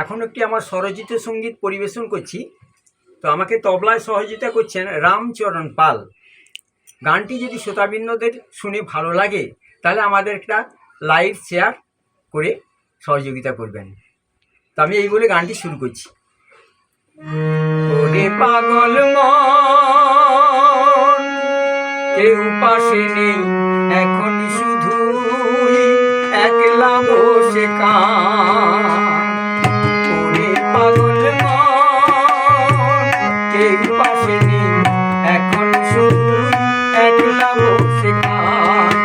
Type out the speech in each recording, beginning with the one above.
এখন একটি আমার স্বরচিত সঙ্গীত পরিবেশন করছি। তো আমাকে তবলায় সহযোগিতা করছেন রামচরণ পাল। গানটি যদি শ্রোতাবৃন্দদের শুনে ভালো লাগে তাহলে আমাদের একটা লাইক শেয়ার করে সহযোগিতা করবেন। তো আমি এই বলে গানটি শুরু করছি। ওরে পাগল মন, কেউ পাশে নেই এখন, শুধু একলা বসে কান। ওরে পাগল মন, কেউ পাশে নেই এখন, শুধু একলা বসে কান।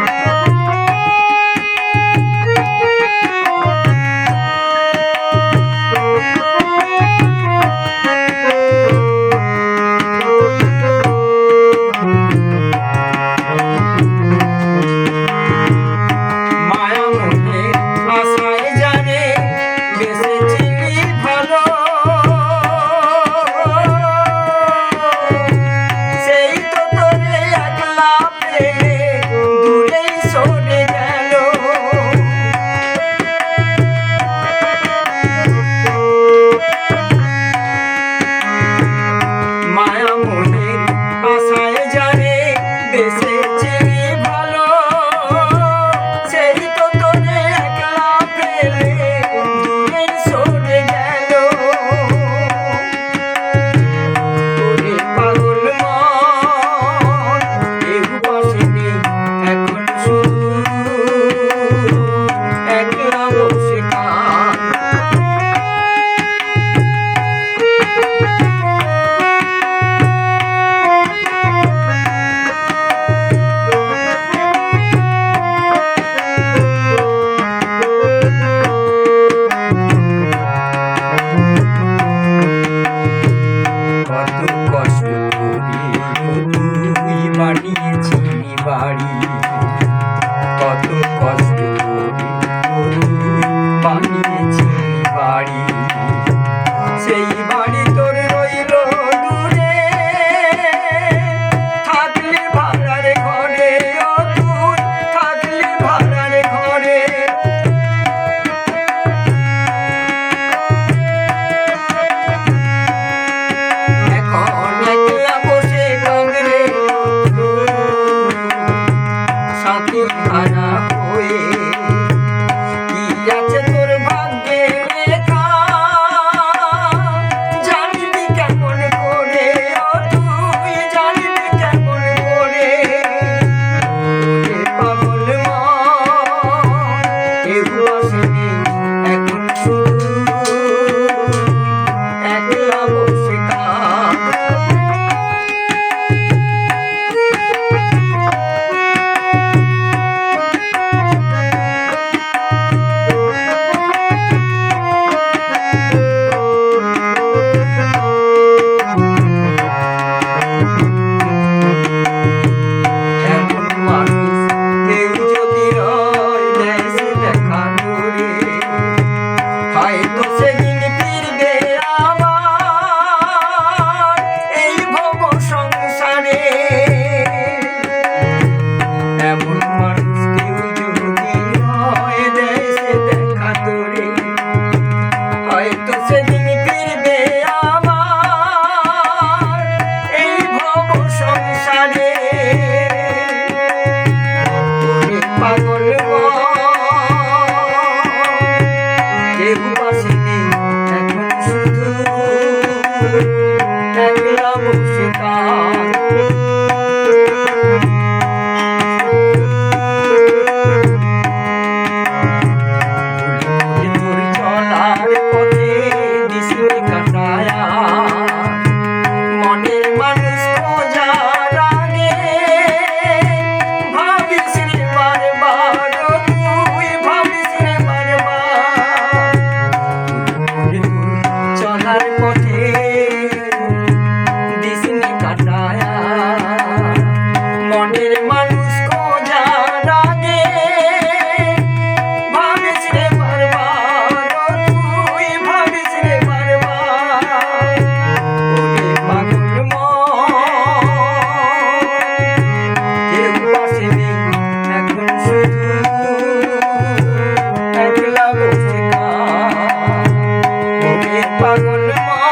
কত কষ্ট বানিয়েছি বাড়ি, সেই বাড়ি তোর রইল দূরে, থাকলে ভাড়ার ঘরে, ও তুই থাকলে ভাড়ার ঘরে। এখন একলা বসে কাঁদরে সাথী হারা হয়ে, কি আছে তোর ভাগ্যে লেখা জানবি কেমন করে, ও তুই জানবি কেমন করে। ওরে পাগল মন, কেউ আসেনি এখন, শুধু একলা বসে কাঁদ। পাগল কেউ আসেনি এখন, শুধু একলা বসে কাঁদ। তোর চলার পথে দিশে কাটায়া, মনের মানুষ খোঁজার আগে ভাবিস রে বারবার, তুই ভাবিস রে বারবার। চলার পথে দিশে কাটায়া পাগল